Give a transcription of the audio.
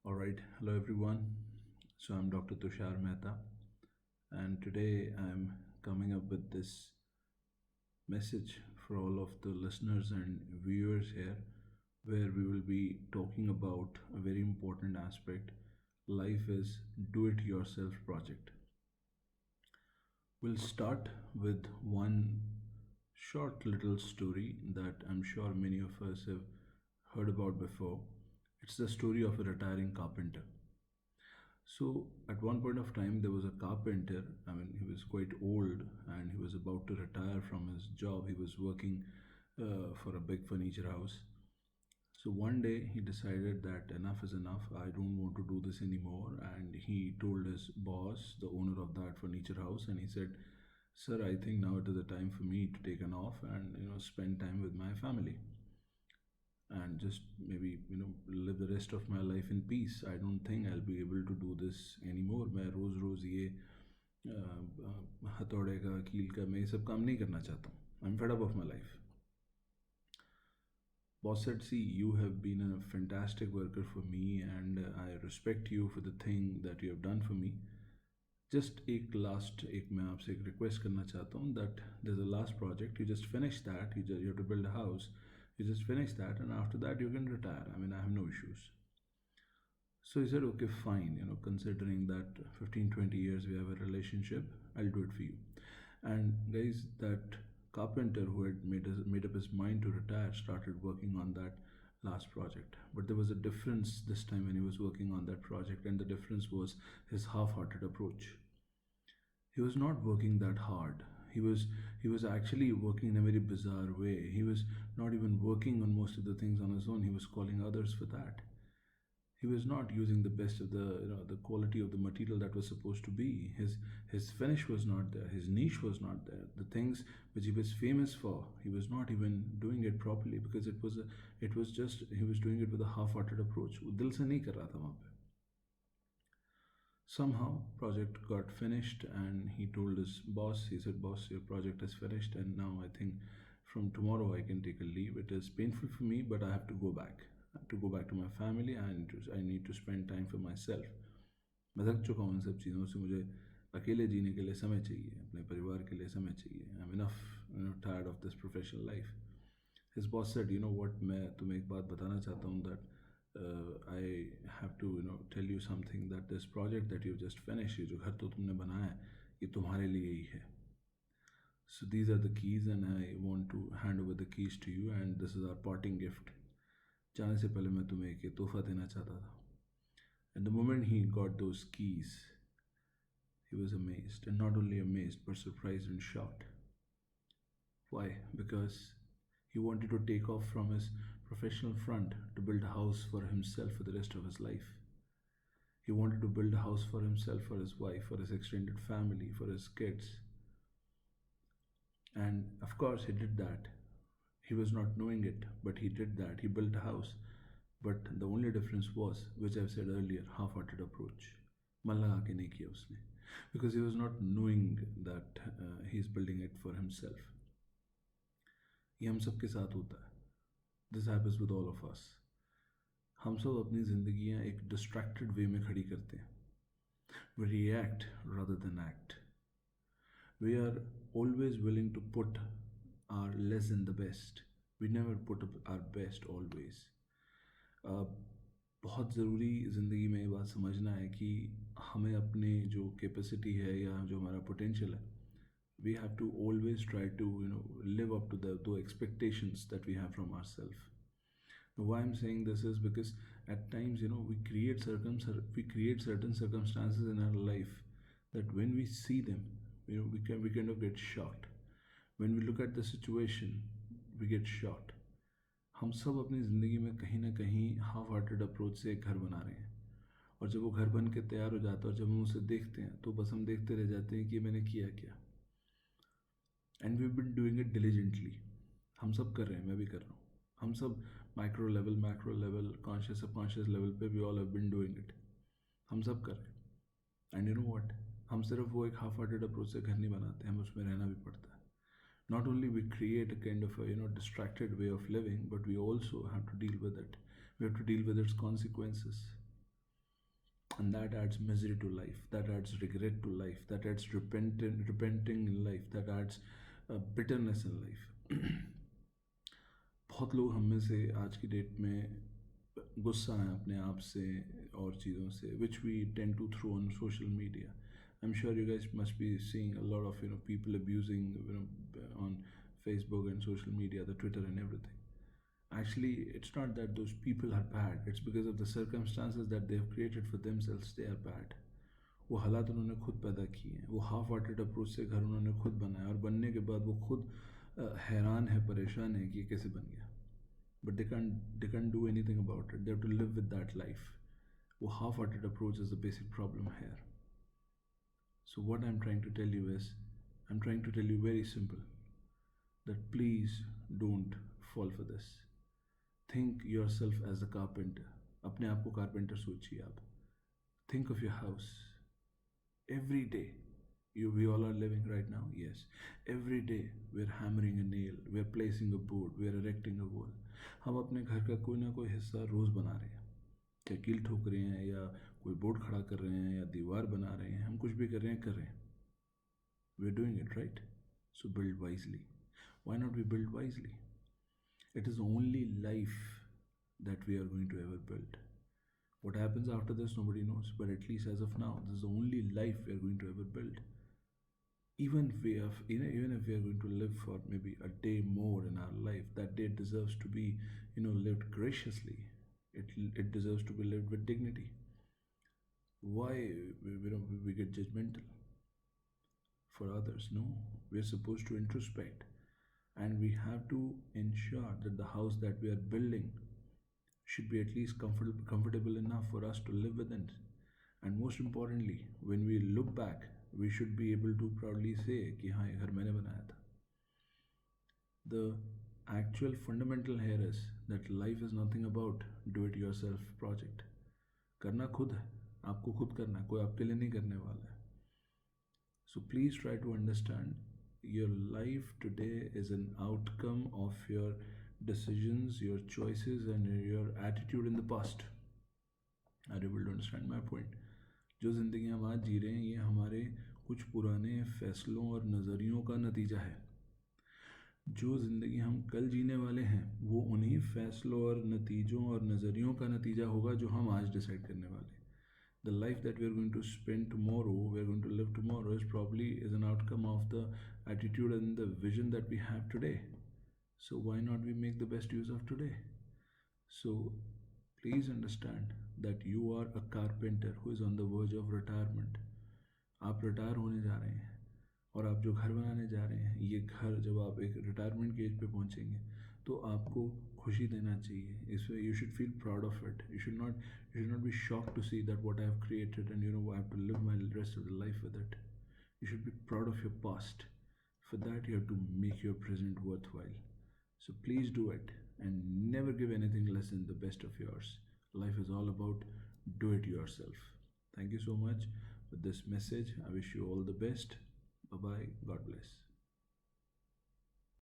All right, hello everyone. So I'm Dr. Tushar Mehta, and today I'm coming up with this message for all of the listeners and viewers here, where we will be talking about a very important aspect. Life is do it yourself project. We'll start with one short little story that I'm sure many of us have heard about before. It's the story of a retiring carpenter. So, at one point of time, there was a carpenter. I mean, he was quite old and he was about to retire from his job. He was working for a big furniture house. So, one day he decided that enough is enough. I don't want to do this anymore. And he told his boss, the owner of that furniture house, and he said, "Sir, I think now it is the time for me to take an off and spend time with my family and just maybe live the rest of my life in peace. I don't think I'll be able to do this anymore. मैं रोज़ रोज़ ये हथौड़े का कील का मैं ये सब काम नहीं करना चाहता हूँ. I'm fed up of my life." Boss said, "See, you have been a fantastic worker for me and I respect you for the thing that you have done for me. Just एक मैं आपसे एक request करना चाहता हूँ that there's a last project. You just finish that. You have to build a house. You just finish that, and after that you can retire. I mean, I have no issues." So he said, "Okay, fine. Considering that 15, 20 years we have a relationship, I'll do it for you." And guys, that carpenter who had made up his mind to retire started working on that last project. But there was a difference this time when he was working on that project, and the difference was his half-hearted approach. He was not working that hard. He was actually working in a very bizarre way. He was not even working on most of the things on his own. He was calling others for that. He was not using the best of the quality of the material that was supposed to be. His finish was not there. His niche was not there. The things which he was famous for, he was not even doing it properly because it was just he was doing it with a half-hearted approach. वो दिल से नहीं कर रहा था वहाँ पे. Somehow, project got finished, and he told his boss. He said, "Boss, your project is finished, and now I think from tomorrow I can take a leave. It is painful for me, but I have to go back. I have to go back to my family, and I need to spend time for myself. मैं थक चुका हूँ इन सब चीज़ों से. मुझे अकेले जीने के लिए समय चाहिए, अपने परिवार के लिए समय चाहिए. I'm enough, tired of this professional life." His boss said, "You know what? मैं तुम्हें एक बात बताना चाहता हूँ that I have to tell you something that this project that you just finished, ये जो घर तो तुमने बनाया है, ये तुम्हारे लिए ही है. So these are the keys, and I want to hand over the keys to you, and this is our parting gift. जाने से पहले मैं तुम्हें एक तोहफा देना चाहता था." And the moment he got those keys, he was amazed, and not only amazed but surprised and shocked. Why? Because he wanted to take off from his professional front to build a house for himself for the rest of his life. He wanted to build a house for himself, for his wife, for his extended family, for his kids. And of course, he did that. He was not knowing it, but he did that. He built a house. But the only difference was, which I've said earlier, half-hearted approach. मन लगा के नहीं किया उसने. Because he was not knowing that he's building it for himself. ये हम सबके साथ होता है. This happens with all of us. हम सब अपनी ज़िंदगियाँ एक distracted way में खड़ी करते हैं. We react rather than act. We are always willing to put our less than the best. We never put up our best always. बहुत ज़रूरी ज़िंदगी में ये बात समझना है कि हमें अपने जो कैपेसिटी है या जो हमारा पोटेंशियल है, we have to always try to live up to the expectations that we have from ourselves. Why I'm saying this is because at times we create certain circumstances in our life that when we see them, we kind of get shocked. When we look at the situation, we get shocked. हम सब अपनी ज़िंदगी में कहीं ना कहीं half hearted approach से एक घर बना रहे हैं, और जब वो घर बन के तैयार हो जाता है और जब हम उसे देखते हैं तो बस हम देखते रह जाते हैं कि मैंने किया क्या. And we been doing it diligently. हम सब कर रहे हैं, मैं भी कर रहा हूँ. हम सब micro level, macro level, conscious subconscious level पे we all have been doing it. हम सब कर रहे हैं. एंड यू नो व्हाट, हम सिर्फ वो एक हाफ हार्टेड अप्रोच से घर नहीं बनाते, हमें उसमें रहना भी पड़ता है. Not only we create a kind of a distracted way of living, but we also have to deal with it. We have to deal with its consequences. and that adds misery to life, that adds regret to life, that adds repenting in life, that adds bitterness in life. बहुत लोग हम में से आज की date में गुस्सा है अपने आप से और चीज़ों से which we tend to throw on social media. I'm sure you guys must be seeing a lot of people abusing on Facebook and social media, the Twitter and everything. Actually, it's not that those people are bad. It's because of the circumstances that they have created for themselves. They are bad. वो हालात उन्होंने खुद पैदा किए हैं, वो half hearted approach से घर उन्होंने खुद बनाया और बनने के बाद वो खुद हैरान है, परेशान है कि ये कैसे बन गया. But they can't do anything about it. They have to live with that life. वो half hearted approach is the basic problem here. So what I'm trying to tell you is, I'm trying to tell you very simple, that please don't fall for this. Think yourself as a carpenter. अपने आप को carpenter सोचिए आप. Think of your house. Every day, we all are living right now, yes. Every day we're hammering a nail, we're placing a board, we're erecting a wall. हम अपने घर का कोई ना कोई हिस्सा रोज़ बना रहे हैं. क्या कील ठोक रहे हैं, या कोई बोर्ड खड़ा कर रहे हैं, या दीवार बना रहे हैं, हम कुछ भी कर रहे हैं. We're doing it, right? So build wisely. Why not we build wisely? It is the only life that we are going to ever build. What happens after this, nobody knows. But at least as of now, this is the only life we are going to ever build. Even if we are going to live for maybe a day more in our life, that day deserves to be, lived graciously. It deserves to be lived with dignity. Why we get judgmental for others? No, we are supposed to introspect, and we have to ensure that the house that we are building should be at least comfortable enough for us to live within. And most importantly, when we look back, we should be able to proudly say कि हाँ, ये घर मैंने बनाया था. The actual fundamental here is that life is nothing about do-it-yourself project. करना खुद है, आपको खुद करना है, कोई आपके लिए नहीं करने वाला है. So please try to understand, your life today is an outcome of your decisions, your choices, and your attitude in the past. Are you able to understand my point? जो ज़िंदगी हम आज जी रहे हैं, ये हमारे कुछ पुराने फैसलों और नज़रियों का नतीजा है. जो ज़िंदगी हम कल जीने वाले हैं, वो उन्हीं फैसलों और नतीजों और नज़रियों का नतीजा होगा जो हम आज डिसाइड करने वाले हैं. The life that we are going to spend tomorrow, we are going to live tomorrow, is an outcome of the attitude and the vision that we have today. So why not we make the best use of today? So please understand that you are a carpenter who is on the verge of retirement. आप retire होने जा रहे हैं, और आप जो घर बनाने जा रहे हैं, ये घर जब आप एक रिटायरमेंट के एज पे पहुंचेंगे तो आपको खुशी देना चाहिए. इसमें you should feel proud of it. You should not be shocked to see that what I have created and I have to live my rest of the life with it. You should be proud of your past. For that you have to make your present worthwhile. So please do it, and never give anything less than the best of yours. Life is all about do it yourself. Thank you so much for this message. I wish you all the best. Bye bye. God bless.